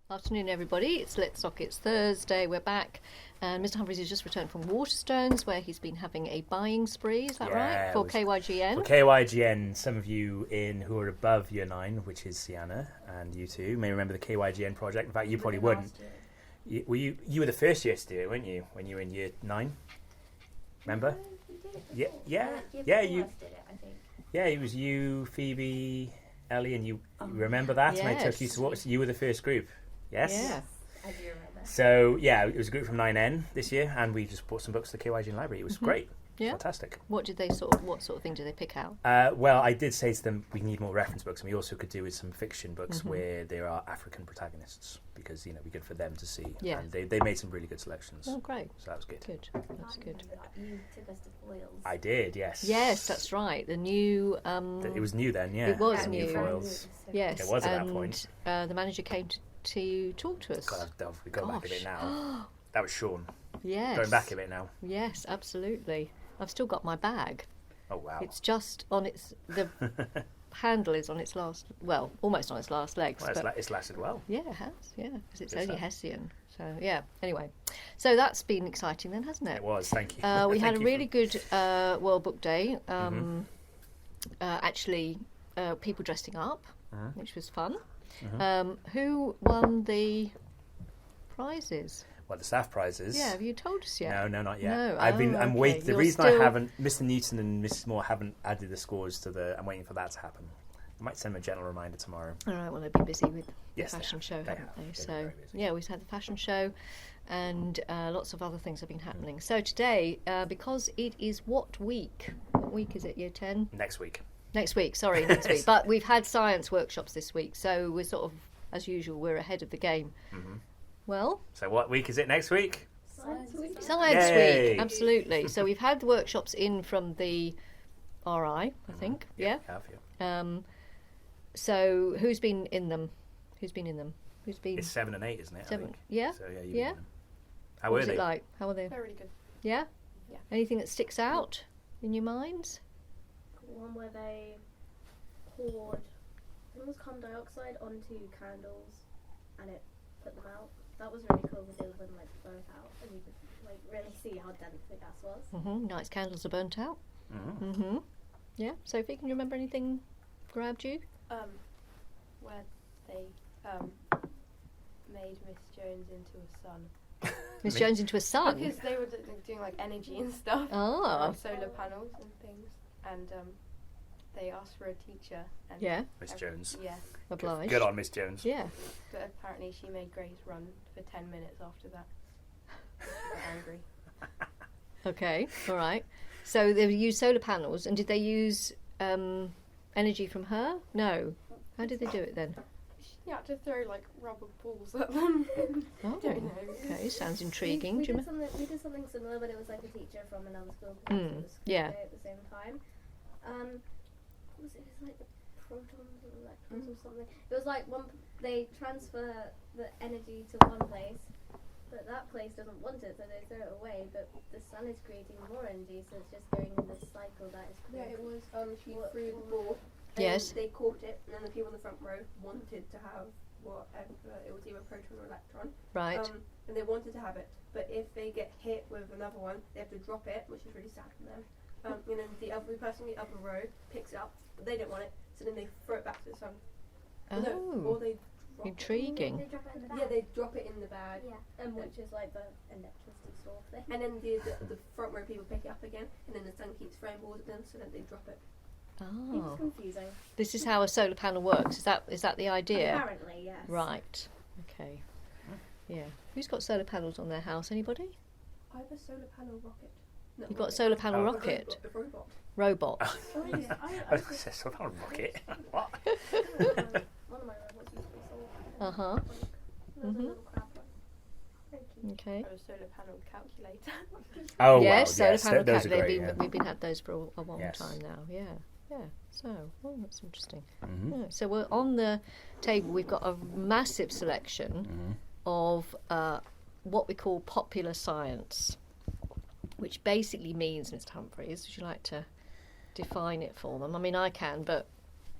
Afternoon, everybody. It's Litsoc. It's Thursday. We're back. And Mr. Humphries has just returned from Waterstones, where he's been having a buying spree. Is that right? For KYGN? For KYGN, some of you who are above Year 9, which is Sienna, and you two, may remember the KYGN project. In fact, you probably wouldn't. You were the first year to do it, weren't you, when you were in Year 9? Remember? Yeah. You did it, I think. Yeah, it was you, Phoebe, Ellie, and you remember that? Yes. And I took you to watch. You were the first group. Yes? Yeah. I do remember. So, yeah, it was a group from 9N this year, and we just bought some books to the KYGN library. It was great. Yeah. Fantastic. What sort of thing did they pick out? Well, I did say to them we need more reference books, and we also could do with some fiction books where there are African protagonists, because, it'd be good for them to see. Yeah. And they made some really good selections. Oh, great. So that was good. Good. That's good. You took us to Foils. I did, yes. Yes, that's right. The new... It was new then, yeah. It was The new. foils. Yes. It was at that point. The manager came to talk to us. God, we go back a bit now. That was Sean. Yes. Going back a bit now. Yes, absolutely. I've still got my bag. Oh, wow. It's just on the handle is on its last, almost on its last legs. Well, but it's lasted well. yeah, it has, because it's Good only stuff. Hessian. So, yeah, anyway. So that's been exciting then, hasn't it? It was, thank you. We had Thank a you really good World Book Day. Actually, people dressing up, which was fun. Who won the prizes? Well, the staff prizes. Yeah, have you told us yet? No, not yet. No. I'm okay. waiting. The You're reason still... I haven't, Mr. Newton and Mrs. Moore haven't added the scores to I'm waiting for that to happen. I might send them a gentle reminder tomorrow. All right, well, they've been busy with the Yes, fashion show, they haven't have. they? They've been So, very busy. yeah, we've had the fashion show and lots of other things have been happening. So today, because it is what week? What week is it, Year 10? Next week. Next week, sorry, next week. But we've had science workshops this week, so we're sort of, as usual, we're ahead of the game. Well, So what week is it next week? Science Yay. Week, absolutely. So we've had the workshops in from the RI, I think. Yeah. Have you? So who's been in them? Who's been? It's 7 and 8, isn't it? I 7. think? Yeah. So yeah, Yeah. How What were was they? it like? How were they? They're really good. Yeah? Yeah. Anything that sticks out in your minds? One where they poured, I think it was carbon dioxide onto candles and it put them out. That was really cool because they would burnt out and you could really see how dense the gas was. Nice candles are burnt out. Mhm. Yeah. Sophie, can you remember anything grabbed you? Where they made Miss Jones into a sun. Miss Jones into a sun? Because they were doing energy and stuff. Oh. Solar panels and things. And they asked for a teacher. And Yeah. Miss Jones. Yeah. Obliged. Good on Miss Jones. Yeah. But apparently she made Grace run for 10 minutes after that. She got angry. Okay. All right. So they used solar panels, and did they use energy from her? No. How did they do it then? She had to throw rubber balls at them. Oh. Don't know. Okay. Sounds intriguing. We Do you did something similar, but it was a teacher from another school. yeah. At the same time. What was it? It was the protons and electrons or something. It was they transfer the energy to one place, but that place doesn't want it, so they throw it away. But the sun is creating more energy, so it's just going in this cycle that is. Yeah, it was. She threw the ball. And Yes. They caught it, and then the people in the front row wanted to have whatever. It was either a proton or electron. Right. And they wanted to have it, but if they get hit with another one, they have to drop it, which is really sad for them. And then the other person in the upper row picks it up, but they don't want it, so then they throw it back to the sun. Oh. No, or they drop Intriguing. They drop it in the bag. Yeah, they drop it in the bag. Yeah, which is the electricity store thing. And then the front row people pick it up again, and then the sun keeps throwing balls at them, so then they drop it. It Oh. was confusing. This is how a solar panel works. Is that the idea? Apparently, yes. Right. Okay. Yeah. Who's got solar panels on their house? Anybody? I have a solar panel rocket. No, You've got a solar panel Oh. rocket? A robot. Robot. Oh, yeah. I said, so not a rocket. What? One of my robots used to be solar. Uh-huh. There's a little crab one. Thank you. Okay. Or a solar panel calculator. Oh, Yes, wow. solar panel those are calculator. great, yeah. We've been had those for a long Yes. time now. Yeah. Yeah. So, that's interesting. Mhm. Yeah. So we're on the table. We've got a massive selection of what we call popular science, which basically means, Mr. Humphries, would you like to define it for them? I mean, I can, but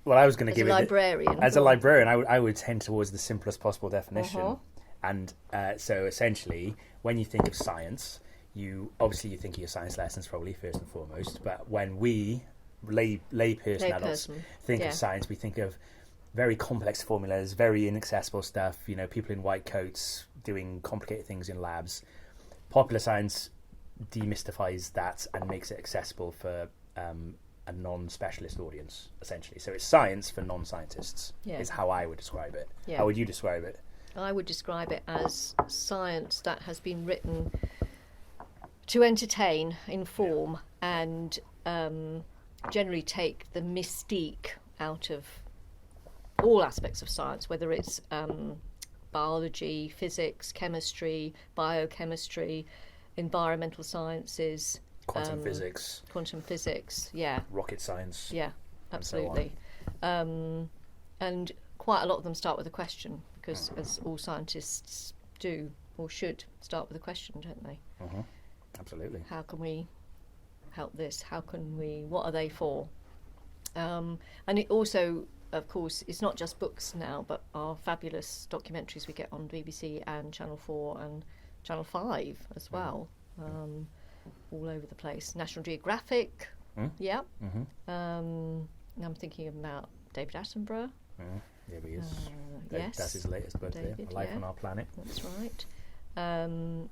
Well, I was going to as give a it librarian. as a Go on. librarian. I would tend towards the simplest possible definition. Uh-huh. And so essentially, when you think of science, you think of your science lessons probably first and foremost. But when we layperson adults think yeah. of science, we think of very complex formulas, very inaccessible stuff. You know, people in white coats doing complicated things in labs. Popular science demystifies that and makes it accessible for a non-specialist audience, essentially. So it's science for non-scientists. Yeah. Is how I would describe it. Yeah. How would you describe it? I would describe it as science that has been written to entertain, inform, and generally take the mystique out of all aspects of science, whether it's biology, physics, chemistry, biochemistry, environmental sciences, Quantum physics, yeah, rocket science. yeah, and so on. absolutely. And quite a lot of them start with a question, because as all scientists do or should start with a question, don't they? Absolutely. How can we help this? How can we? What are they for? And it also, of course, it's not just books now, but our fabulous documentaries we get on BBC and Channel 4 and Channel 5 as well, all over the place. National Geographic, yeah. I'm thinking about David Attenborough. There he is. Yes, That's his latest book, there, David, Life yeah. on Our Planet. That's right. And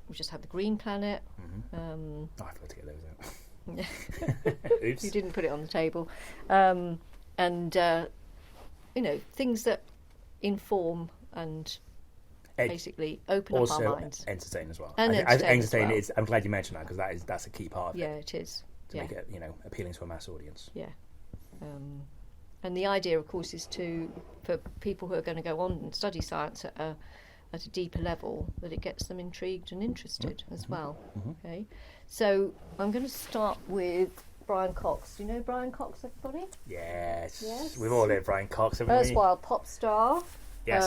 we just had the Green Planet. Oh, I forgot to get those out. Oops. You didn't put it on the table. Things that inform and basically open up our minds. Entertain as well. And entertain as well. I'm glad you mentioned that, because that's a key part of Yeah, it. it is. To make it, appealing to a mass audience. Yeah. And the idea, of course, is for people who are going to go on and study science at a deeper level, that it gets them intrigued and interested as well. Okay. So I'm going to start with Brian Cox. Do you know Brian Cox, everybody? Yes. We've all heard Brian Cox, haven't we? Erstwhile pop star. Yes.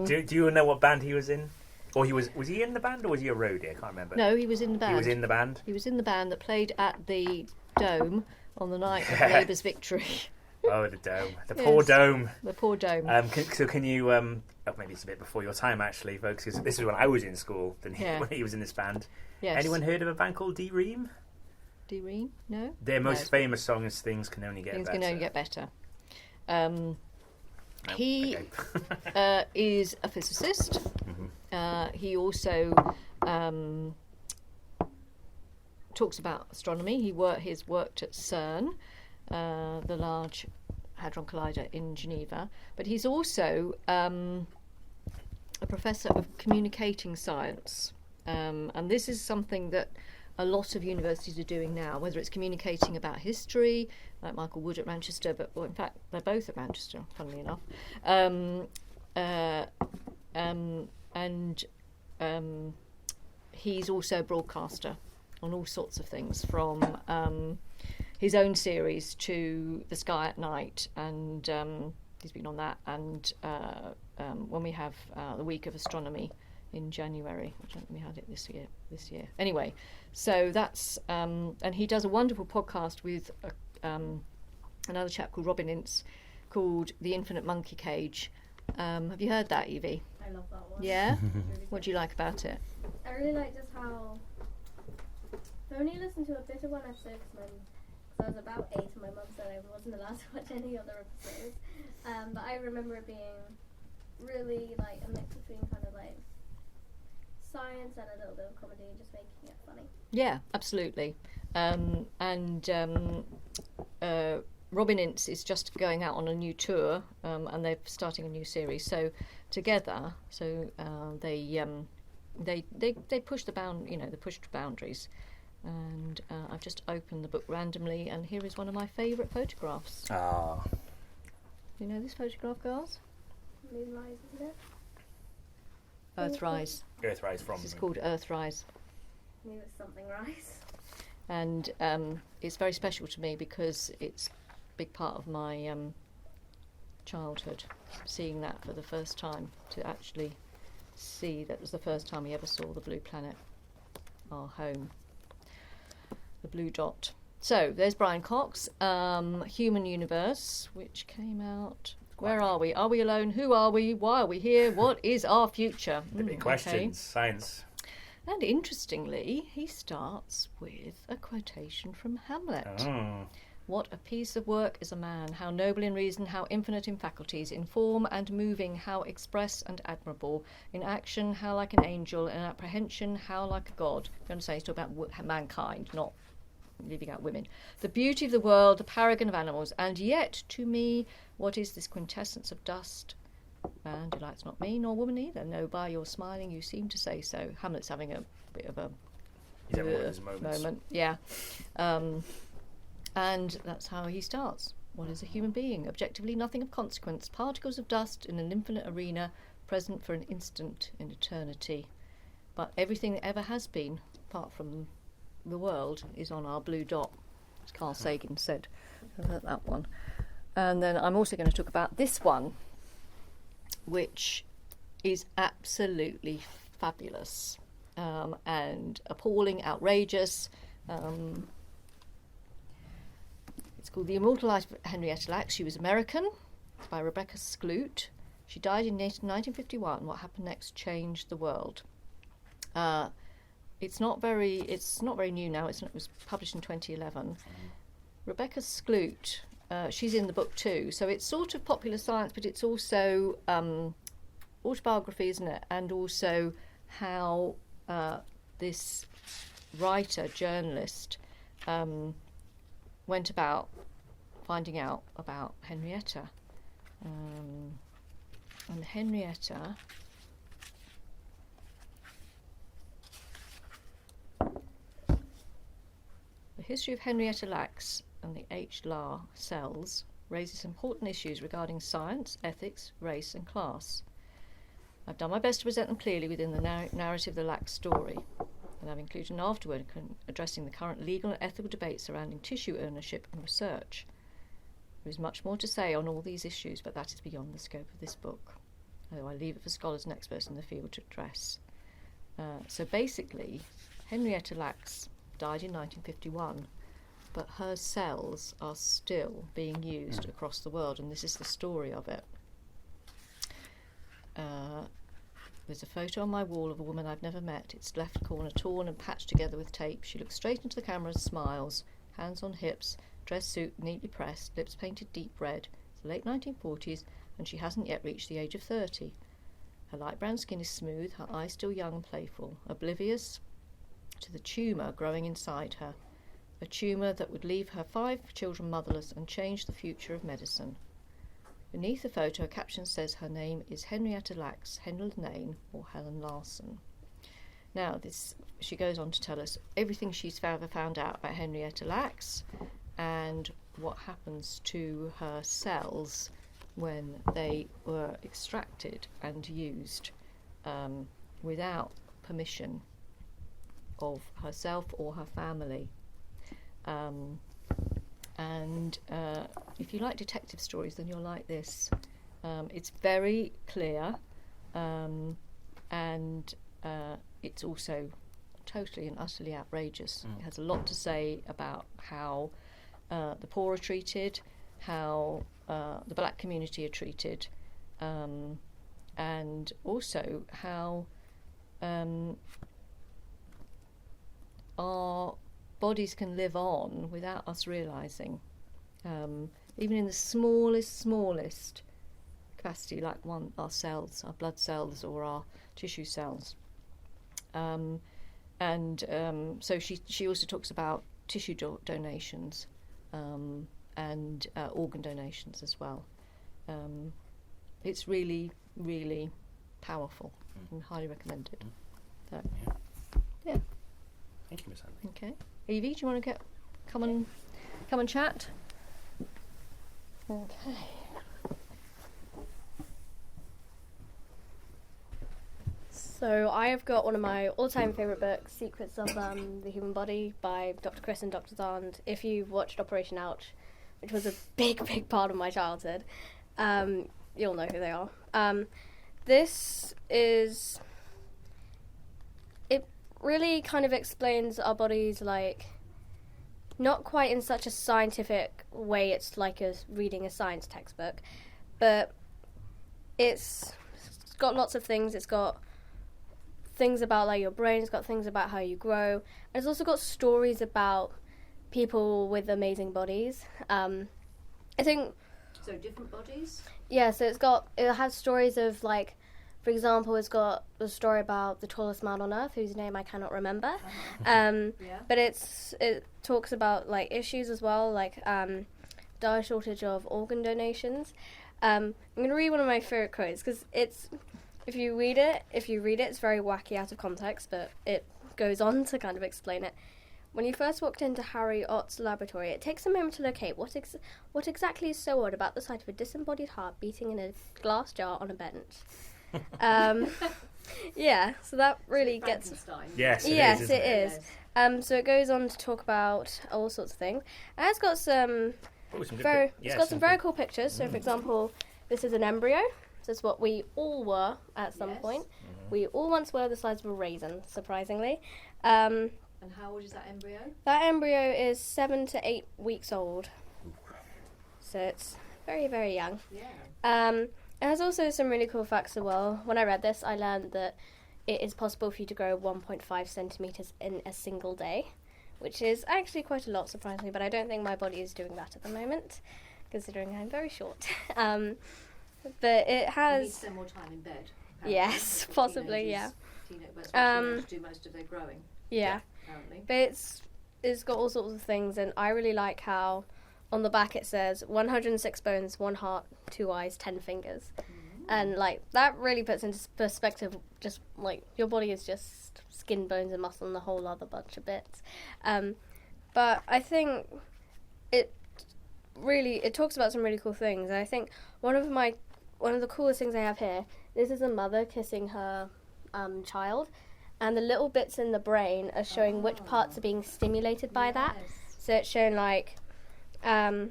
Do you know what band he was in? Or was he in the band, or was he a roadie? I can't remember. No, he was in the band. He was in the band? He was in the band that played at the Dome on the night of Labour's victory. Oh, the Dome. The poor Dome. The poor Dome. Can you... maybe it's a bit before your time, actually, folks, because this is when I was in school, when he was in this band. Yes. Anyone heard of a band called D-Ream? D-Ream? No? Their most famous song is Things Can Only Get Better. Things Can Only Get Better. No, he is a physicist. He also talks about astronomy. He's worked at CERN, the Large Hadron Collider in Geneva, but he's also a professor of communicating science, and this is something that a lot of universities are doing now, whether it's communicating about history, like Michael Wood at Manchester, in fact they're both at Manchester, funnily enough, and he's also a broadcaster on all sorts of things, from his own series to The Sky at Night, and he's been on that, and when we have the Week of Astronomy in January, which I don't think we had it this year. Anyway, so that's and he does a wonderful podcast with another chap called Robin Ince, called The Infinite Monkey Cage. Have you heard that, Evie? I love that one. Yeah? Really What do you like about it? I really like just how I only listened to a bit of one episode because I was about 8 and my mum said I wasn't allowed to watch any other episodes. But I remember it being really like a mix between kind of like science and a little bit of comedy, just making it funny. Yeah, absolutely. Robin Ince is just going out on a new tour, and they're starting a new series. So together, they push they pushed boundaries. And I've just opened the book randomly, and here is one of my favourite photographs. Ah. You know this photograph, girls? Moonrise, isn't it? Earthrise. Earthrise from... This is called Earthrise. I knew it was something rise. And it's very special to me because it's a big part of my childhood, seeing that for the first time, to actually see that was the first time we ever saw the blue planet, our home. The blue dot So there's Brian Cox, Human Universe, which came out. Where are we? Are we alone? Who are we? Why are we here? What is our future? The big questions, science. And interestingly, he starts with a quotation from Hamlet. Oh. What a piece of work is a man, how noble in reason, how infinite in faculties, in form and moving, how express and admirable, in action, how like an angel, in apprehension, how like a god. You understand, he's talking about mankind, not leaving out women. The beauty of the world, the paragon of animals, and yet, to me, what is this quintessence of dust? Man delights not me, nor woman either. No, by your smiling you seem to say so. Hamlet's having a bit of a He's having one of his moments. moment. Yeah. And that's how he starts. What is a human being? Objectively nothing of consequence. Particles of dust in an infinite arena, present for an instant in eternity. But everything that ever has been, apart from the world, is on our blue dot, as Carl Sagan said. That one. And then I'm also going to talk about this one, which is absolutely fabulous and appalling, outrageous. It's called The Immortal Life of Henrietta Lacks. She was American. It's by Rebecca Skloot. She died in 1951. What happened next changed the world. It's not very new now. It was published in 2011. Rebecca Skloot, she's in the book too. So it's sort of popular science, but it's also autobiography, isn't it? And also how this writer, journalist, went about finding out about Henrietta. And Henrietta... The history of Henrietta Lacks and the H. Lahr cells raises important issues regarding science, ethics, race and class. I've done my best to present them clearly within the narrative of the Lacks story, and I've included an afterword addressing the current legal and ethical debates surrounding tissue ownership and research. There is much more to say on all these issues, but that is beyond the scope of this book, although I leave it for scholars and experts in the field to address. So basically, Henrietta Lacks died in 1951, but her cells are still being used across the world, and this is the story of it. There's a photo on my wall of a woman I've never met. Its left corner torn and patched together with tape. She looks straight into the camera and smiles, hands on hips, dress suit neatly pressed, lips painted deep red. It's the late 1940s, and she hasn't yet reached the age of 30. Her light brown skin is smooth, her eyes still young and playful, oblivious to the tumour growing inside her, a tumour that would leave her 5 children motherless and change the future of medicine. Beneath the photo, a caption says her name is Henrietta Lacks, Helen Lane or Helen Larson. Now, she goes on to tell us everything she's ever found out about Henrietta Lacks and what happens to her cells when they were extracted and used without permission of herself or her family. And if you like detective stories, then you'll like this. It's very clear, and it's also totally and utterly outrageous. It has a lot to say about how the poor are treated, how the black community are treated, and also how our bodies can live on without us realising, even in the smallest capacity, like our cells, our blood cells or our tissue cells. So she also talks about tissue donations and organ donations as well. It's really, really powerful and highly recommended. So, yeah. Thank you, Miss Andy. Okay. Evie, do you want to come and chat? Okay. So I have got one of my all-time favourite books, Secrets of the Human Body by Dr. Chris and Dr. Zand. If you've watched Operation Ouch, which was a big, big part of my childhood, you'll know who they are. This is... It really kind of explains our bodies, like, not quite in such a scientific way. It's like reading a science textbook, but it's got lots of things. It's got things about like your brain. It's got things about how you grow. And it's also got stories about people with amazing bodies. I think. So different bodies? Yeah, so it has stories of like, for example, it's got a story about the tallest man on earth, whose name I cannot remember. But it talks about like issues as well, like dire shortage of organ donations. I'm going to read one of my favorite quotes because if you read it, it's very wacky out of context, but it goes on to kind of explain it. When you first walked into Harry Ott's laboratory, it takes a moment to locate what exactly is so odd about the sight of a disembodied heart beating in a glass jar on a bench. Yeah, so that really gets... Yes, it is. So it goes on to talk about all sorts of things. And it's got some very cool pictures. So, for example, this is an embryo. This is what we all were at some point. Mm-hmm. We all once were the size of a raisin, surprisingly. And how old is that embryo? That embryo is 7 to 8 weeks old. So it's very, very young. Yeah. It has also some really cool facts as well. When I read this, I learned that it is possible for you to grow 1.5 centimetres in a single day, which is actually quite a lot, surprisingly, but I don't think my body is doing that at the moment, considering I'm very short. But it has... You need to spend more time in bed. Yes, possibly, yeah. Teenagers do most of their growing. Yeah. Apparently. But it's got all sorts of things, and I really like how on the back it says 106 bones, 1 heart, 2 eyes, 10 fingers. Mm-hmm. And like that really puts into perspective just like your body is just skin, bones and muscle and a whole other bunch of bits. But I think it talks about some really cool things, and I think one of the coolest things I have here, this is a mother kissing her child. And the little bits in the brain are showing which parts are being stimulated by that. So it's showing like, so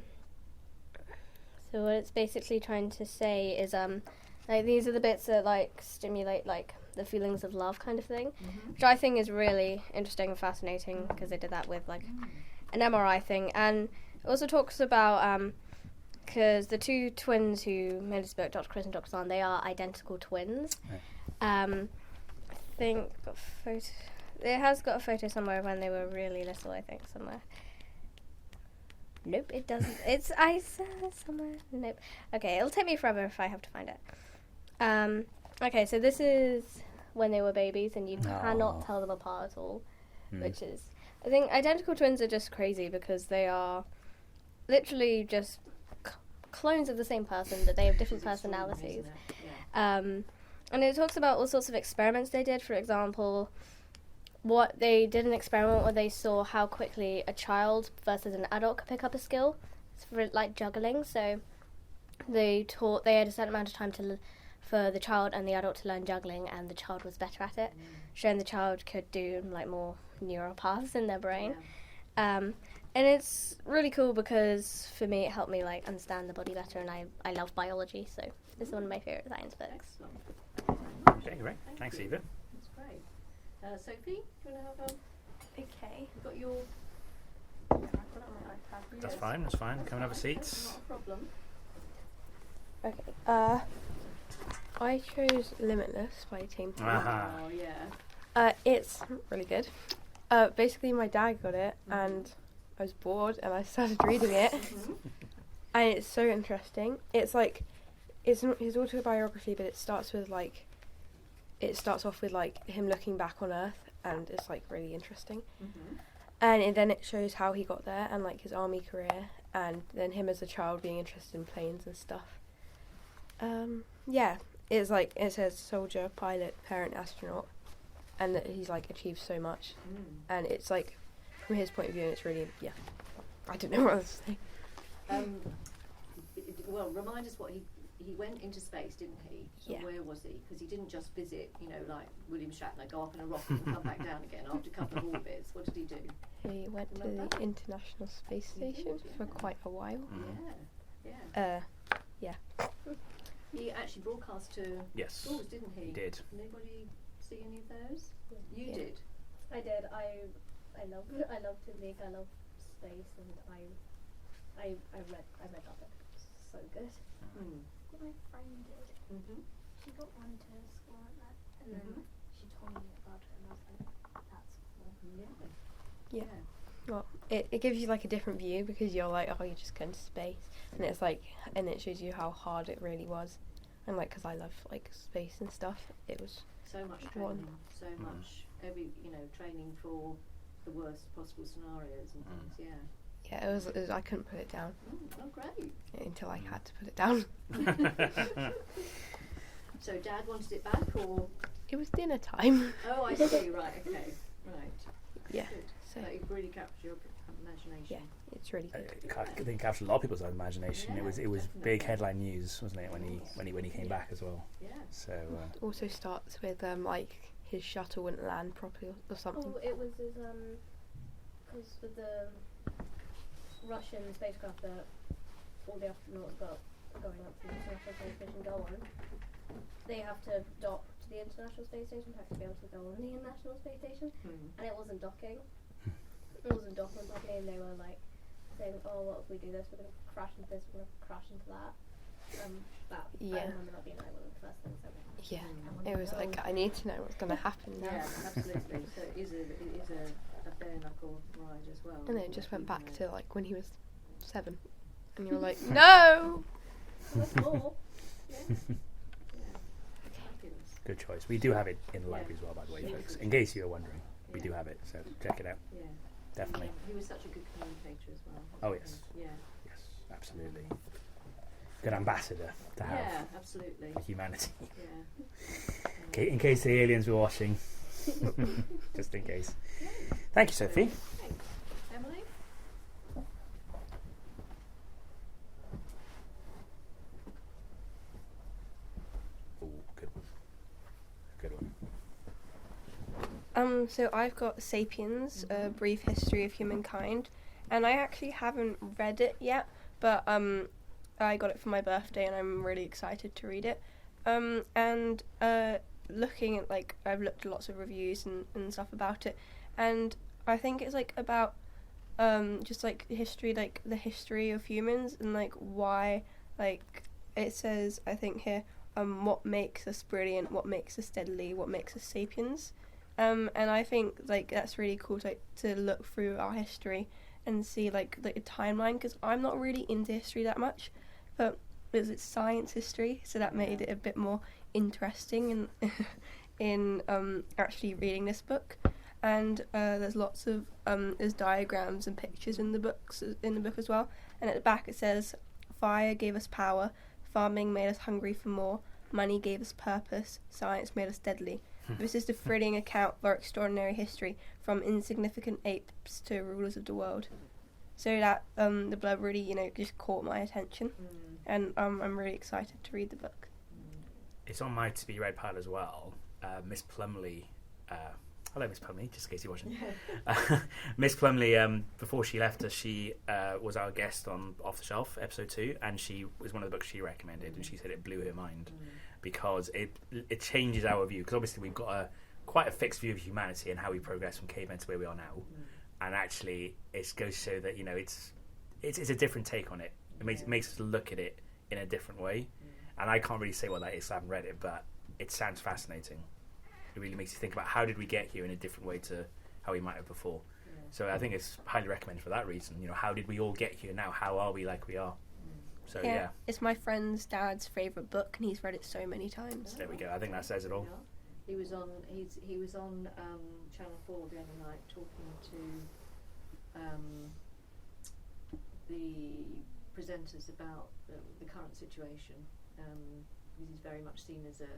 what it's basically trying to say is like these are the bits that like stimulate like the feelings of love kind of thing, which I think is really interesting and fascinating because they did that with like an MRI thing. And it also talks about because the two twins who made this book, Dr. Chris and Dr. Zahn, they are identical twins. I think it has got a photo somewhere when they were really little, I think, somewhere. Nope, it doesn't. I saw it somewhere. Nope. Okay, it'll take me forever if I have to find it. Okay, so this is when they were babies, and you cannot tell them apart at all, which is... I think identical twins are just crazy because they are literally just clones of the same person, but they have different personalities. And it talks about all sorts of experiments they did. For example, what they did an experiment where they saw how quickly a child versus an adult could pick up a skill for like juggling. So they had a certain amount of time for the child and the adult to learn juggling, and the child was better at it, showing the child could do like more neural paths in their brain. And it's really cool because for me it helped me like understand the body better, and I love biology, so this is one of my favourite science books. Excellent. Okay, great. Thanks, Eva. That's great. Sophie, do you want to have Okay. you've got your... I put it on my iPad. That's fine. Come and have a seat. Not a problem. Okay. I chose Limitless by Team. Aha. Oh, yeah. It's really good. Basically, my dad got it, and I was bored, and I started reading it, and it's so interesting. It's like, it's not his autobiography, but it starts off with like him looking back on Earth, and it's like really interesting. And then it shows how he got there and like his army career, and then him as a child being interested in planes and stuff. Yeah, it's like it says soldier, pilot, parent, astronaut, and that he's like achieved so much, and it's like from his point of view, and it's really I don't know what else to say. Well, remind us what he went into space, didn't he? So Yeah. where was he? Because he didn't just visit, like William Shatner, go up in a rocket and come back down again after a couple of orbits. What did he do? He went to Remember? the International Space He did, Station for yeah. quite a while. Yeah. Yeah. He actually broadcast to Yes. schools, didn't he? He did. Did anybody see any of those? You Yeah. did. I did. I love physics. I love space, and I read that book. It's so good. My friend did. Mm-hmm. She got one to school like that, and then she told me about it, and I was like, that's cool. Yeah. Yeah. Well, it gives you like a different view because you're like, oh, you're just going to space, and it's like, and it shows you how hard it really was, and like, because I love like space and stuff, it was So much training, so much training for the worst possible scenarios and things. yeah, it was I couldn't put it down Oh, great! until I had to put it down. So Dad wanted it back, or It was dinner time. oh, I see. Right, okay, right. Yeah, Good. so It really captured your imagination. yeah, it's really good. I think it captured a lot of people's imagination. Yeah, it was definitely. big headline news, wasn't it, when he came back as well. Yeah. So It also starts with like his shuttle wouldn't land properly or something. Oh, it was his because with the Russian spacecraft that all the astronauts got going up to the International Space Station go on, they have to dock to the International Space Station to actually be able to go on the International Space Station, and it wasn't docking. It wasn't docking properly, and they were like saying, "Oh, what if we do this? We're going to crash into this. We're going to crash into that." I remember that being like one of the first things I read. Yeah, it was like I need to know what's going to happen now. Yeah, absolutely. So it is a bare knuckle ride as well. And then it just went back to like when he was 7, and you were like, no. More. Fabulous. good choice. We do have it in the library as well, by the way, Yeah. folks. In case you were wondering, we Yeah. do have it. So check it out. Yeah. Definitely. He was such a good communicator as well. Oh, wasn't yes. he? Yeah. Yes, absolutely. Good ambassador to have Yeah, absolutely. for humanity. Yeah. In case the aliens were watching. Just in case. Thank you, Sophie. Thanks. Emily? Ooh, good one. Good one. So I've got Sapiens, A Brief History of Humankind, and I actually haven't read it yet, but I got it for my birthday and I'm really excited to read it. And looking at I've looked at lots of reviews and stuff about it, and I think it's about just history, the history of humans, and why, it says, I think here, what makes us brilliant, what makes us deadly, what makes us sapiens. And I think that's really cool to look through our history and see the timeline, because I'm not really into history that much, but it's science history, so that made it a bit more interesting in actually reading this book. And there's lots of there's diagrams and pictures in the book as well. And at the back it says, "Fire gave us power, farming made us hungry for more, money gave us purpose, science made us deadly. This is the thrilling account of our extraordinary history, from insignificant apes to rulers of the world." So that the blurb really just caught my attention, and I'm really excited to read the book. It's on my to be read pile as well. Miss Plumley. Hello, Miss Plumley, just in case you're watching. Miss Plumley, before she left us, she was our guest on Off the Shelf, episode 2, and she was one of the books she recommended, and she said it blew her mind because it changes our view. Because obviously we've got quite a fixed view of humanity and how we progress from cavemen to where we are now, and actually it goes to show that it's a different take on it. It makes us look at it in a different way, and I can't really say what that is. So I haven't read it, but it sounds fascinating. It really makes you think about how did we get here in a different way to how we might have before. So I think it's highly recommended for that reason. How did we all get here now? How are we like we are? So yeah. It's my friend's dad's favourite book, and he's read it so many times. There we go. I think that says it all. He was on Channel 4 the other night talking to the presenters about the current situation. He's very much seen as a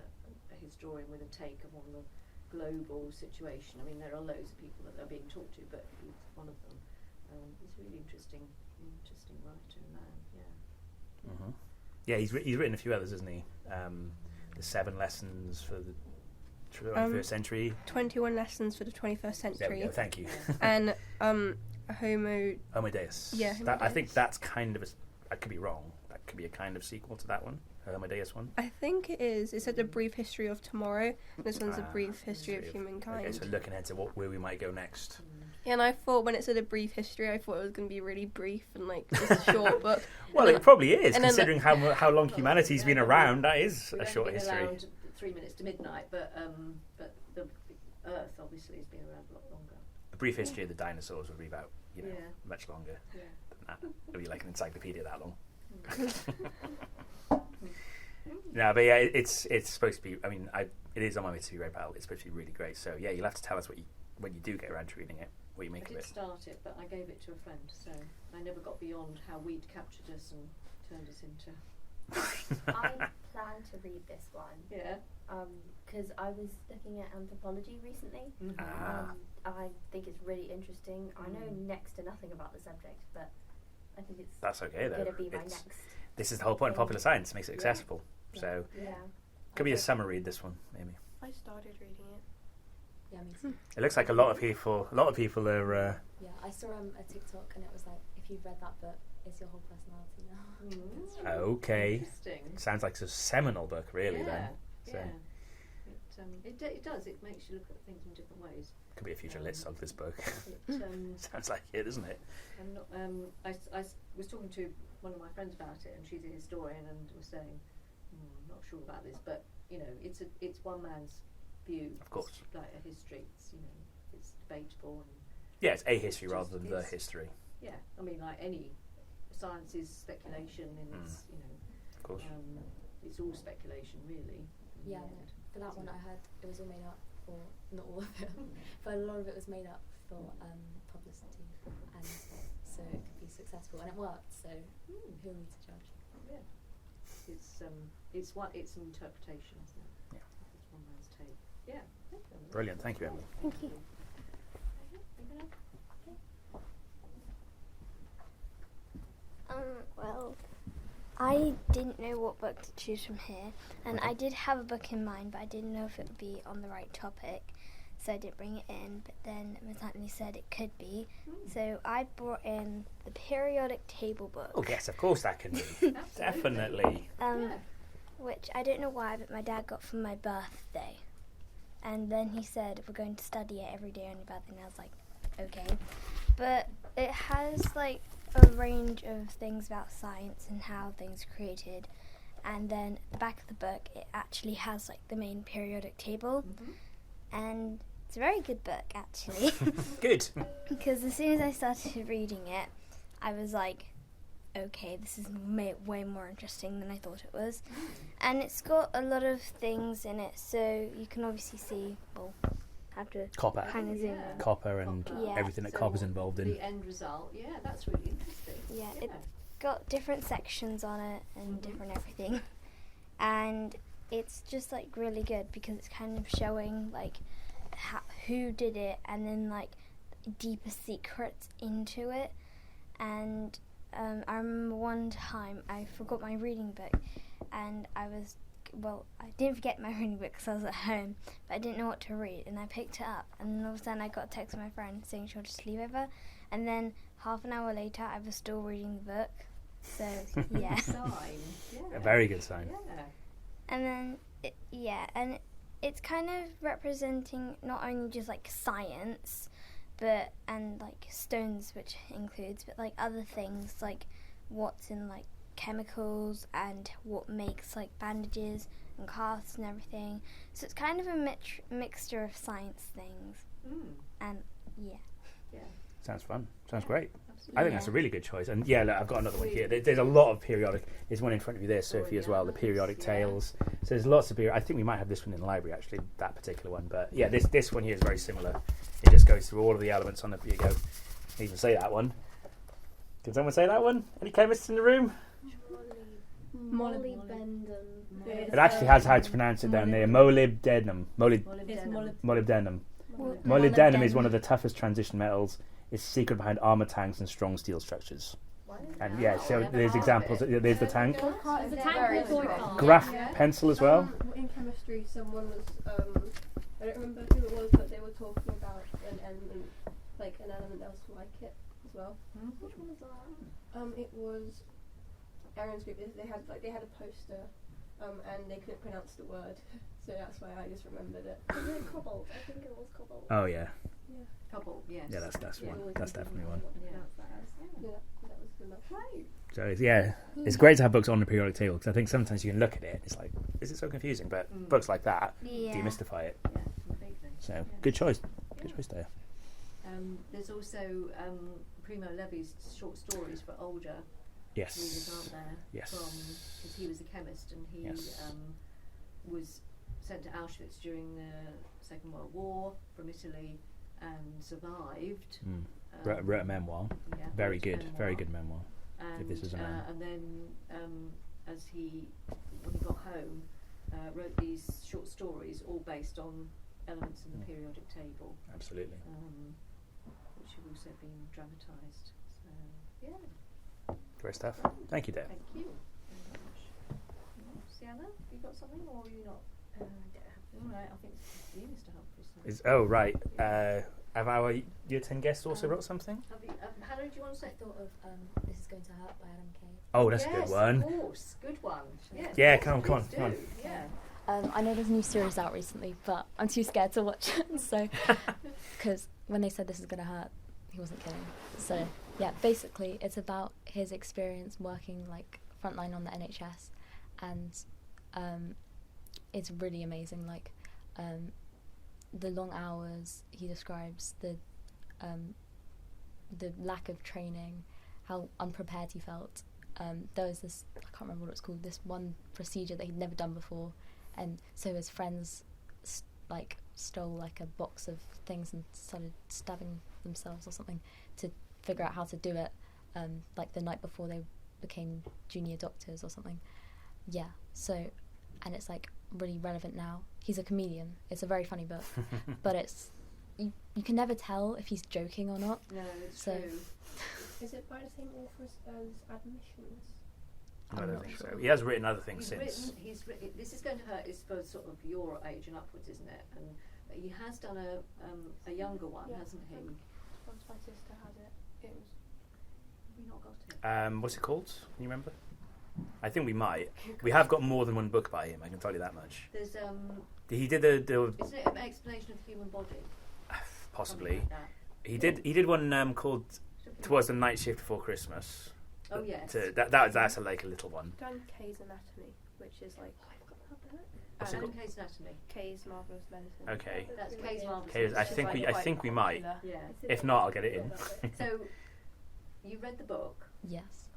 historian with a take on the global situation. I mean, there are loads of people that are being talked to, but he's one of them. He's a really interesting writer and man. Yeah. Mm-hmm. Yeah, he's written a few others, hasn't he? The 7 lessons for the 21st century. 21 lessons for the 21st century. There we go. Thank you. And Homo Deus. Yeah, Homo I think Deus. that's kind of I could be wrong. That could be a kind of sequel to that one, Homo Deus one. I think it is. It said A Brief History of Tomorrow. This one's A Brief History of Okay, Humankind. so looking ahead to where we might go next. Yeah, and I thought when it said a brief history, I thought it was going to be really brief and like just a short book. Well, it probably is, and then considering how long humanity's been around. That is a short history. Around 3 minutes to midnight, but the Earth obviously has been around a lot longer. A brief history of the dinosaurs would be about Yeah. much longer Yeah. than that. It would be like an encyclopedia that long. No, but yeah, it's supposed to be. I mean, it is on my way to be read, pal. It's supposed to be really great. So yeah, you'll have to tell us when you do get around to reading it, what you make I of did it. start it, but I gave it to a friend, so I never got beyond how we'd captured us and turned us into. I plan to read this one. Yeah. Because I was looking at anthropology recently. I think it's really interesting. I know next to nothing about the subject, but I think it's That's okay though. going to be my next. This is the whole point of popular science, makes it accessible. So Yeah. could be a summer read. This one maybe. I started reading it. Yeah, me too. It looks like a lot of people are. Yeah, I saw a TikTok and it was like, if you've read that book, it's your whole personality now. Okay. Interesting. Sounds like a seminal book, really. Yeah. Then. So Yeah. It does. It makes you look at things in different ways. could be a future Litsoc, this book. It, Sounds like it, doesn't it? I'm not, I was talking to one of my friends about it, and she's a historian, and was saying, I'm not sure about this, but it's one man's view. Of course. It's like a history. It's debatable. And Yeah, it's a history rather than the history. yeah, I mean, like any science is speculation, and it's Of course. it's all speculation, really. in Yeah, the end. for that one I heard it was all made up, or not all of it, but a lot of it was made up for publicity, and so it could be successful, and it worked. So who are we to judge? Yeah, it's an interpretation, isn't it? Yeah. It's one man's take. Yeah. Brilliant. Thank you, Emily. Thank you. Well, I didn't know what book to choose from here, and I did have a book in mind, but I didn't know if it would be on the right topic, so I didn't bring it in. But then Ms. Anthony said it could be, so I brought in the periodic table book. Oh yes, of course that can be. Definitely. Which I don't know why, but my dad got for my birthday, and then he said we're going to study it every day on your birthday, and I was like, okay. But it has like a range of things about science and how things are created, and then at the back of the book it actually has like the main periodic table, and it's a very good book actually. Good. Because as soon as I started reading it, I was like, okay, this is way more interesting than I thought it was. And it's got a lot of things in it, so you can obviously see, well, have to Copper. kind of zoom in. Copper and Yeah. everything that So copper's involved in. The end result, that's really interesting. Yeah, it's got different sections on it and different everything. And it's just like really good because it's kind of showing like who did it, and then like deeper secrets into it. And I remember one time I forgot my reading book, and I didn't forget my reading book because I was at home, but I didn't know what to read, and I picked it up, and then all of a sudden I got a text from my friend saying she wanted to sleep over, and then half an hour later I was still reading the book. So yeah. Sign. A very good sign. Yeah. And then and it's kind of representing not only just like science, but and like stones, which includes, but like other things like what's in like chemicals and what makes like bandages and casts and everything. So it's kind of a mixture of science things. And yeah. Sounds fun. Sounds great. Absolutely. I think that's a really good choice. And yeah, look, I've got another one here. There's a lot of periodic. There's one in front of you there, Sophie, as well. The periodic tales. So there's lots of periodic. I think we might have this one in the library, actually, that particular one. But yeah, this one here is very similar. It just goes through all of the elements on the. Here you go. I even say that one. Can someone say that one? Any chemists in the room? Molybdenum. It actually has how to pronounce it down there. Molybdenum. Molybdenum. Molybdenum is one of the toughest transition metals. It's the secret behind armor tanks and strong steel structures. And yeah, so there's examples. There's the tank. Is the tank called Graph pencil as well. In chemistry, someone was, I don't remember who it was, but they were talking about an element, like an element else like it as well. Which one was that? It was Aaron's group. They had a poster, and they couldn't pronounce the word, so that's why I just remembered it. Was it cobalt? I think it was cobalt. Oh yeah. Couple, yes. Yeah, that's Yeah. one. That's definitely one. Yeah. Yeah, that was good enough. Right. So it's great to have books on the periodic table because I think sometimes you can look at it and it's like, is it so confusing? But books like that Yeah. demystify it. Yeah, completely. So Yeah. good choice. Good choice there. There's also Primo Levi's short stories for older readers, Yes. aren't there? Yes. Because he was a chemist and he Yes. was sent to Auschwitz during the Second World War from Italy and survived. Wrote a memoir. Yeah, Very wrote a good. memoir. Very good memoir. And, If This Was a Man. and then as when he got home, wrote these short stories all based on elements in the periodic table, Absolutely. which have also been dramatised. So, yeah, Great stuff. Thank you, Dave. thank you very much. Sienna, you got something or are you not? All right, I think it's you, Mr. Humphries. Right. Have your 10 guests also wrote something? Have you, Hannah, do you want to say? I thought of This Is Going to Hurt by Adam Kay. Oh, that's Yes, a good one. Of course, good one. Yes, Yeah, yes, come on. please do. Yeah. I know there's a new series out recently, but I'm too scared to watch it. So, because when they said This Is Going to Hurt, he wasn't kidding. So, yeah, basically, it's about his experience working like frontline on the NHS, and it's really amazing. Like, the long hours he describes, the lack of training, how unprepared he felt. There was this, I can't remember what it's called, this one procedure that he'd never done before, and so his friends stole like a box of things and started stabbing themselves or something to figure out how to do it, like the night before they became junior doctors or something. Yeah, so, and it's like really relevant now. He's a comedian. It's a very funny book, but it's you can never tell if he's joking or not. No, it's So- true. Is it by the same author as Admissions? I I'm don't not think sure. so. He has written other things He's since. written. This Is Going to Hurt is for sort of your age and upwards, isn't it? And he has done a younger one, Yeah. hasn't he? Once my sister had it, it was. Have we not got it? What's it called? Can you remember? I think we might. We have got more than one book by him, I can tell you that much. There's He did the isn't it an explanation of the human body? possibly. Something like that. He did one called Towards the Night Shift Before Christmas. Oh yes. That's like a little one. Done Kay's Anatomy, which is like What's it Adam called? Kay's Anatomy. Kay's Marvelous Medicine. Okay. That's Kay's Marvelous Okay, I Medicine. think we might. Yeah. If not, I'll get it in. So, you read the book. Yes.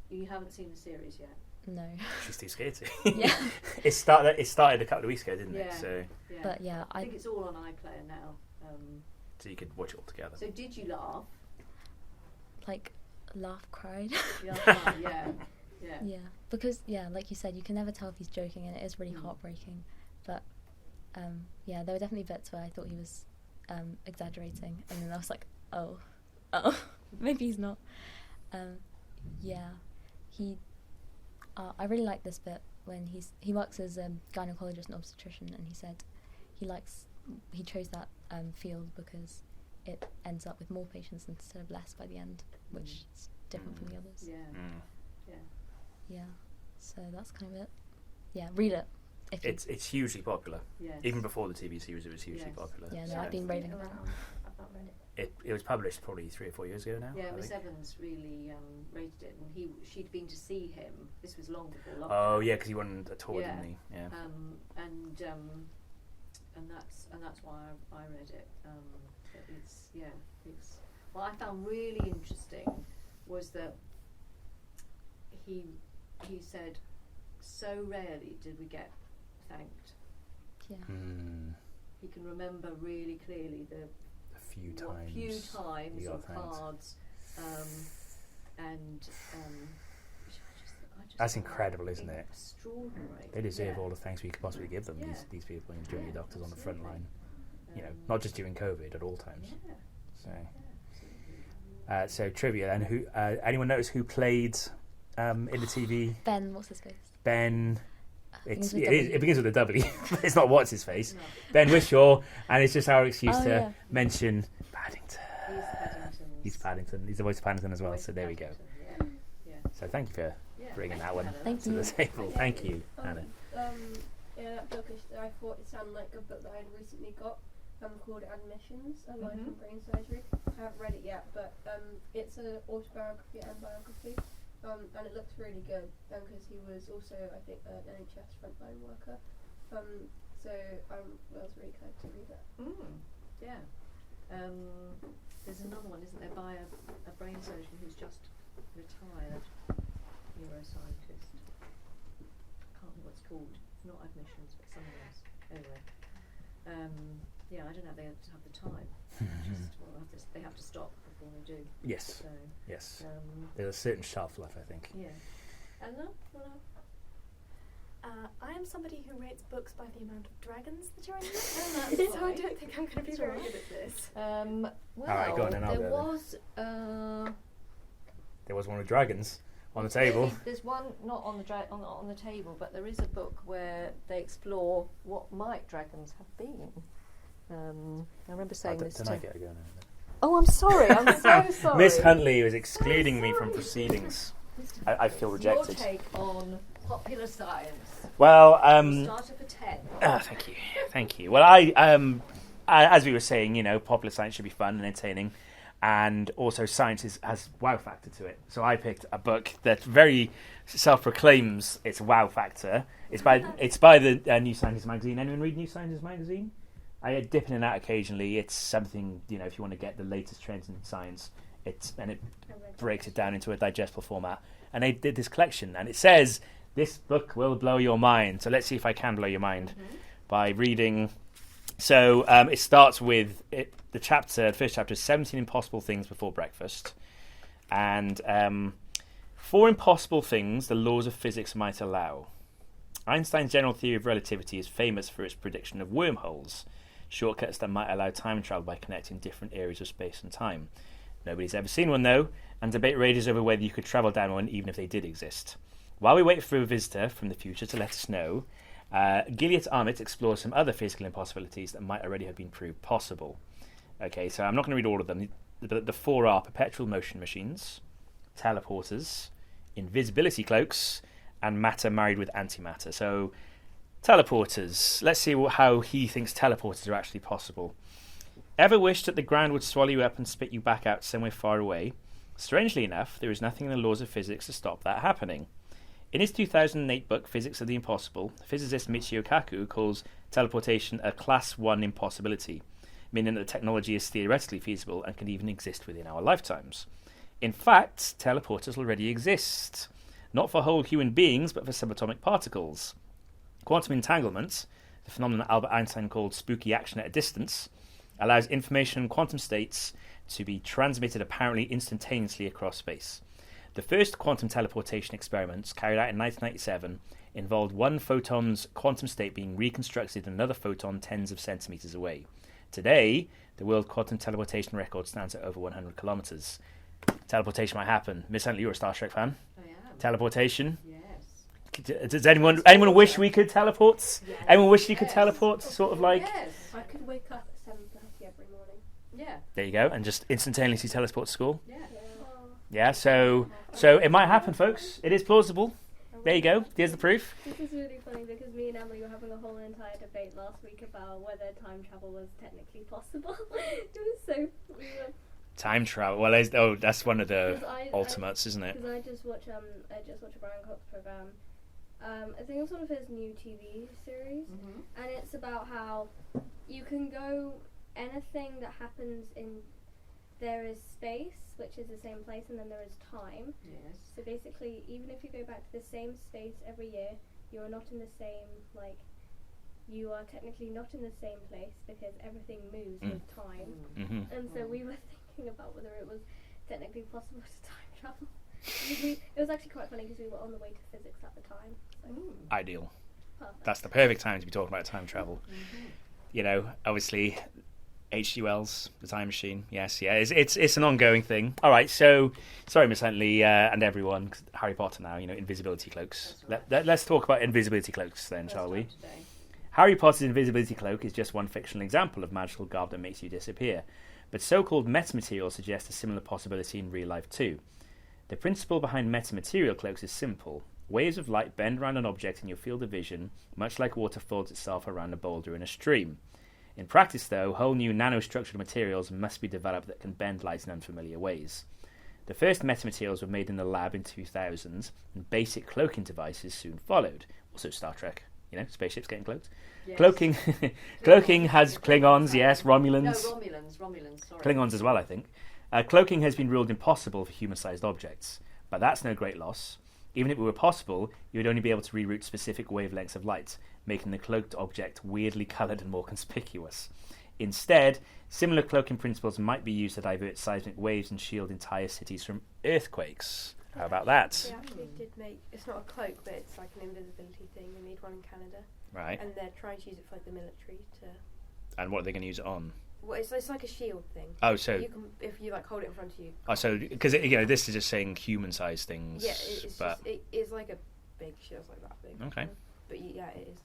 You haven't seen the series yet. No. She's too scared to. Yeah. It started a couple of weeks ago, didn't it? Yeah. So Yeah. But yeah, I think it's all on iPlayer now. you could watch it all together. So did you laugh? like laugh, cried. Yeah. Yeah. Yeah. Yeah, because like you said, you can never tell if he's joking, and it is really heartbreaking. But yeah, there were definitely bits where I thought he was exaggerating, and then I was like, oh, maybe he's not. Yeah, I really like this bit when he works as a gynecologist and obstetrician, and he said he chose that field because it ends up with more patients instead of less by the end, which is different from the others. Yeah. Mm. Yeah, so that's kind of it. Yeah, read it. If you, It's hugely popular. Yes. Even before the TV series, it was hugely Yes. popular. yeah, no, So I've been raving about it. I've not read it. it was published probably 3 or 4 years ago now. Yeah, I Miss think. Evans really rated it, and she'd been to see him. This was long before lockdown. Oh yeah, because he won a tour, Yeah. didn't he? Yeah. And that's why I read it. But it's what I found really interesting was that he said so rarely did we get thanked. Yeah. Mm. He can remember really clearly A few times. few he times got on thanked. cards, which I just That's found incredible, isn't it? Extraordinary. They deserve Yeah. all the thanks we could possibly give them. Yeah. These people and junior Yeah, doctors on the front absolutely. line. You know, Um, not just during COVID, at all times. Yeah. So, Yeah, absolutely. so trivia. And who? Anyone notice who played in the TV? Ben, what's his face? Ben. Begins It with begins with a W. It's not what's his face. No. Ben Whishaw, and it's just our excuse Oh, to yeah. mention Paddington. He's Paddington. He's the voice of Paddington as well. Voice So of there we go. Paddington, Yeah. So thank you for Yeah. bringing Thank that you, one Hannah. Thank to you. the table. Thank you, Hannah. Yeah, that book I thought it sounded like a book that I'd recently got. called Admissions, A Life in Brain Surgery. I haven't read it yet, but it's an autobiography and biography, and it looks really good because he was also, I think, an NHS frontline worker. So I was really excited to read it. Yeah. There's another one, isn't there, by a brain surgeon who's just retired, neuroscientist. I can't remember what it's called. It's not Admissions, but something else. Anyway. I don't know if they have the time. They have to stop before they do. Yes. So, yes. There's a certain shelf life, I think. Yeah. Anna? I am somebody who rates books by the amount of dragons that are in them, so I don't think I'm going to be very good at this. Well, Alright, go on then, I'll there go was There was one with dragons on the table. There's one not on the table, but there is a book where they explore what might dragons have been. I remember saying this. Did I get a go now? Oh, I'm sorry. I'm so sorry. Miss Huntley was excluding me from proceedings. I feel rejected. Your take on popular science. Well, Starter for 10. Thank you. Well, I as we were saying, popular science should be fun and entertaining, and also science has wow factor to it. So I picked a book that very self-proclaims its wow factor. It's by the New Scientist magazine. Anyone read New Scientist magazine? I dip in and out occasionally. It's something, if you want to get the latest trends in science, it breaks it down into a digestible format. And they did this collection, and it says, this book will blow your mind. So let's see if I can blow your mind by reading. So it starts with the first chapter is 17 Impossible Things Before Breakfast. And 4 impossible things the laws of physics might allow. Einstein's general theory of relativity is famous for its prediction of wormholes, shortcuts that might allow time travel by connecting different areas of space and time. Nobody's ever seen one, though, and debate rages over whether you could travel down one even if they did exist. While we wait for a visitor from the future to let us know, Gilliat Armitt explores some other physical impossibilities that might already have been proved possible. Okay, so I'm not going to read all of them. The 4 are perpetual motion machines, teleporters, invisibility cloaks, and matter married with antimatter. So, teleporters. Let's see how he thinks teleporters are actually possible. Ever wished that the ground would swallow you up and spit you back out somewhere far away? Strangely enough, there is nothing in the laws of physics to stop that happening. In his 2008 book, Physics of the Impossible, physicist Michio Kaku calls teleportation a Class 1 impossibility, meaning that the technology is theoretically feasible and can even exist within our lifetimes. In fact, teleporters already exist, not for whole human beings, but for subatomic particles. Quantum entanglement, the phenomenon Albert Einstein called spooky action at a distance, allows information in quantum states to be transmitted apparently instantaneously across space. The first quantum teleportation experiments, carried out in 1997, involved one photon's quantum state being reconstructed in another photon tens of centimetres away. Today, the world quantum teleportation record stands at over 100 kilometres. Teleportation might happen. Miss Huntley, you're a Star Trek fan? I am. Teleportation? Yes. Does anyone wish we could teleport? Yes. Anyone wish you could teleport? Sort of like... Yes. I could wake up at 7:30 every morning. Yeah. There you go, and just instantaneously teleport to school. Yeah. Yeah, so it might happen, folks. It is plausible. There you go. Here's the proof. This is really funny because me and Emily were having a whole entire debate last week about whether time travel was technically possible. It was so... Time travel. Well, that's one of the ultimates, isn't it? Because I just watch a Brian Cox program. I think it's one of his new TV series, and it's about how you can go anything that happens in. There is space, which is the same place, and then there is time. Yes. So basically, even if you go back to the same space every year, you are not in the same, you are technically not in the same place because everything moves with time. And so we were thinking about whether it was technically possible to time travel. It was actually quite funny because we were on the way to physics at the time. So. Ideal. Perfect. That's the perfect time to be talking about time travel. Obviously... H.G. Wells, The Time Machine. Yes, yeah, it's an ongoing thing. All right, so sorry, Miss Huntley and everyone. Harry Potter now, invisibility cloaks. Right. Let's talk about invisibility cloaks then, shall we? Harry Potter's invisibility cloak is just one fictional example of magical garb that makes you disappear, but so-called metamaterial suggests a similar possibility in real life too. The principle behind metamaterial cloaks is simple. Waves of light bend around an object in your field of vision, much like water folds itself around a boulder in a stream. In practice, though, whole new nanostructural materials must be developed that can bend light in unfamiliar ways. The first metamaterials were made in the lab in 2000, and basic cloaking devices soon followed. Also Star Trek, spaceships getting cloaked. Yes. Cloaking has Klingons, yes, Romulans. No, Romulans, sorry. Klingons as well, I think. Cloaking has been ruled impossible for human-sized objects, but that's no great loss. Even if it were possible, you would only be able to reroute specific wavelengths of light, making the cloaked object weirdly coloured and more conspicuous. Instead, similar cloaking principles might be used to divert seismic waves and shield entire cities from earthquakes. How about that? They actually did make, it's not a cloak, but it's like an invisibility thing. They made one in Canada. Right. And they're trying to use it for like the military to... And what are they going to use it on? Well, it's like a shield thing. Oh, so... You can, if you like hold it in front of you. Oh, so, because, this is just saying human-sized things. Yeah, it is like a big shield, like that big. Okay. But it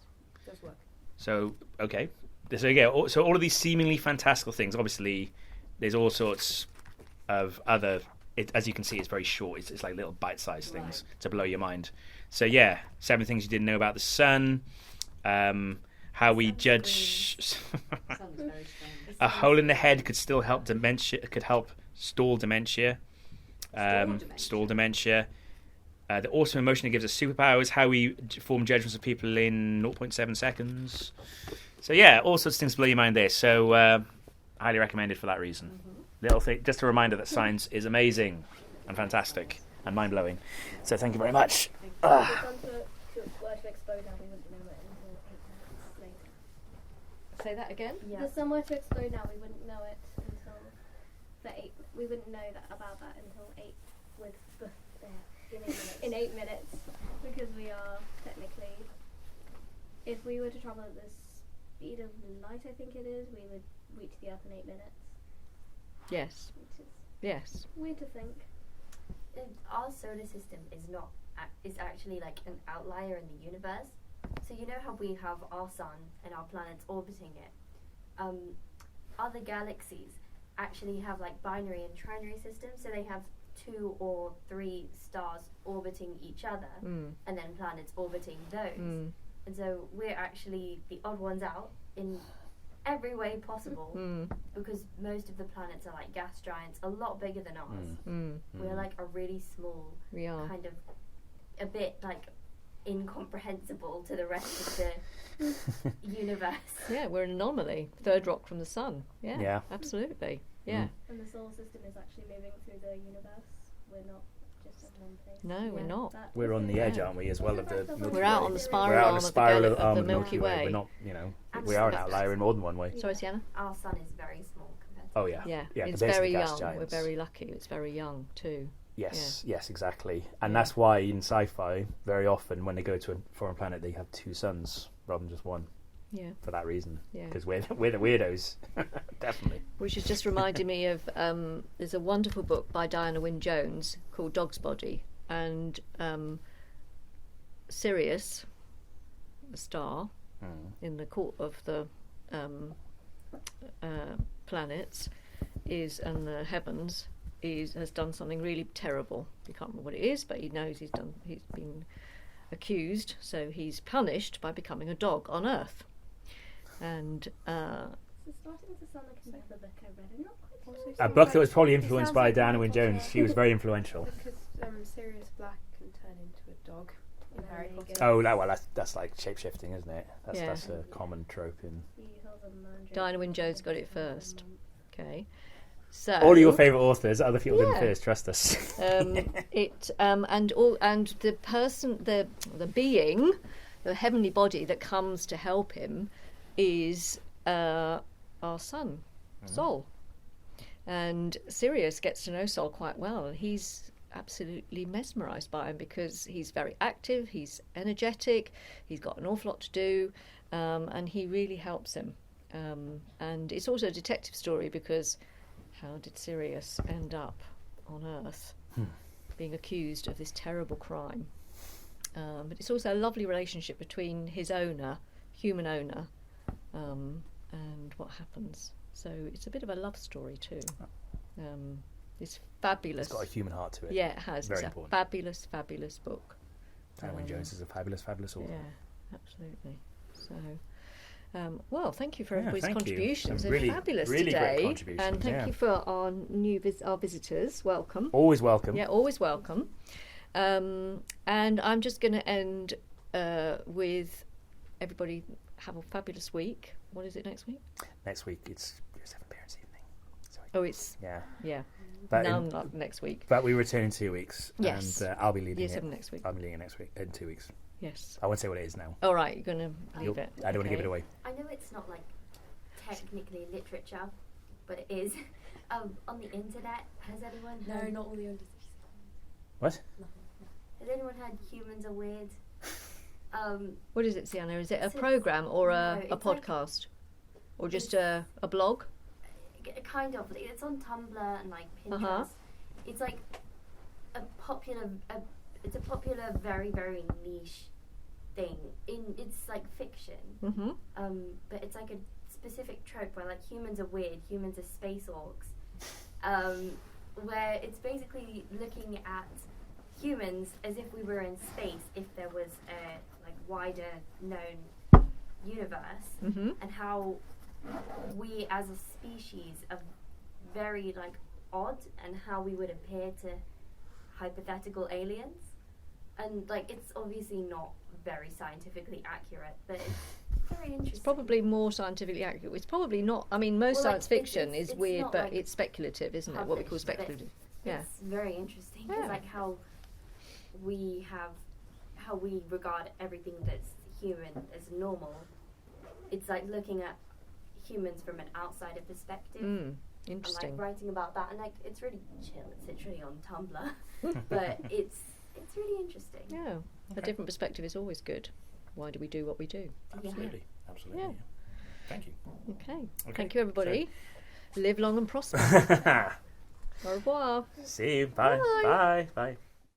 does work. So, okay. So, yeah, so all of these seemingly fantastical things, obviously, there's all sorts of other... as you can see, it's very short. It's like little bite-sized things to blow your mind. So, yeah, 7 things you didn't know about the sun. How we judge... A hole in the head could still help dementia. Could help stall dementia. Stall dementia. The awesome emotion it gives us superpowers. How we form judgments of people in 0.7 seconds. So yeah, all sorts of things to blow your mind there. So highly recommended for that reason. Mm-hmm. Little thing, just a reminder that science is amazing and fantastic and mind blowing. So thank you very much. Say that again. Yeah. There's somewhere to explode now. We wouldn't know it until the 8. We wouldn't know about that until 8 in 8 minutes, because we are technically, if we were to travel at the speed of light, I think it is, we would reach the Earth in 8 minutes. Yes. Which is yes. Weird to think. Our solar system is actually like an outlier in the universe. So you know how we have our sun and our planets orbiting it. Other galaxies actually have like binary and trinary systems, so they have 2 or 3 stars orbiting each other, and then planets orbiting those. And so we're actually the odd ones out in every way possible, because most of the planets are like gas giants, a lot bigger than ours. We're like a really small, kind of a bit like incomprehensible to the rest of the universe. Yeah, we're an anomaly. 3rd rock from the sun. Yeah. Absolutely. Yeah. And the solar system is actually moving through the universe. We're not just in one place. No, we're not. We're on the edge, aren't we, as well of the Milky Way? We're out on the spiral arm of the Milky Way. We're not, we are an outlier in more than one way. Sorry, Sienna? Our sun is very small compared to... Oh, yeah. Yeah, it's very young. Giants. We're very lucky. It's very young, too. Yes, exactly. And that's why in sci-fi, very often when they go to a foreign planet, they have 2 suns rather than just one. Yeah. For that reason. Yeah. Because we're the weirdos. Definitely. Which has just reminded me of, there's a wonderful book by Diana Wynne Jones called Dog's Body. And Sirius, the star, in the court of the planets, and the heavens, has done something really terrible. He can't remember what it is, but he knows he's been accused, so he's punished by becoming a dog on Earth. And it's starting to sound like another book I read. I'm not quite sure. A book that was probably influenced by Diana Wynne Jones. She was very influential. Because Sirius Black can turn into a dog in Harry Potter. Oh, well, that's like shape-shifting, isn't it? That's a common trope in... Diana Wynne Jones got it first. Okay. So all your favourite authors, other people didn't first. Trust us. And the person, the being, the heavenly body that comes to help him, is our son, Sol. And Sirius gets to know Sol quite well, and he's absolutely mesmerised by him because he's very active, he's energetic, he's got an awful lot to do, and he really helps him. And it's also a detective story because how did Sirius end up on Earth being accused of this terrible crime? But it's also a lovely relationship between his owner, human owner, and what happens. So it's a bit of a love story too. It's fabulous. It's got a human heart to it. Yeah, it has. Very it's important. A fabulous, fabulous book. Diana Wynne Jones is a fabulous, fabulous author. Yeah, absolutely. So, Well, thank you for Yeah, everybody's thank you. contributions. Some They're really, fabulous really great today. contributions, And thank yeah. you for our our visitors. Welcome. Always welcome. Yeah, always welcome. And I'm just going to end with everybody have a fabulous week. What is it next week? Next week it's Year 7 Parents Evening. So Oh, it's yeah. But not next week. But we return in 2 weeks. Yes. And I'll be leading Year it. 7 next week. I'll be leading it next week in 2 weeks. Yes. I won't say what it is now. All right, you're going to leave it. I don't want to give it away. I know it's not like technically literature, but it is. On the internet, has anyone heard? not all the others. What? Has anyone heard humans are weird? What is it, Sienna? Is it a So program or a it's like- podcast? Or just a blog? Kind of. It's on Tumblr and like Pinterest. Uh-huh. It's like a popular, very very niche thing. It's like fiction. Mm-hmm. But it's like a specific trope where like humans are weird, humans are space orcs. Where it's basically looking at humans as if we were in space, if there was a like wider known universe, Mm-hmm. and how we as a species are very like odd, and how we would appear to hypothetical aliens. And like it's obviously not very scientifically accurate, but it's very interesting. It's probably more scientifically accurate. It's probably not. I mean, most Well, like, science fiction it's is weird, not but like it's speculative, isn't it? What we call published, but speculative. Yeah. It's very interesting. Yeah. It's like how we regard everything that's human as normal. It's like looking at humans from an outsider perspective. Mm, And interesting. like writing about that, and like it's really chill. It's literally on Tumblr, but it's really interesting. Yeah. A different perspective is always good. Why do we do what we do? Absolutely. Absolutely. Yeah. Yeah. Thank you. Okay. Okay, Thank you, everybody. Live long and prosper. Au revoir. See you. Bye. Bye. Bye. Bye.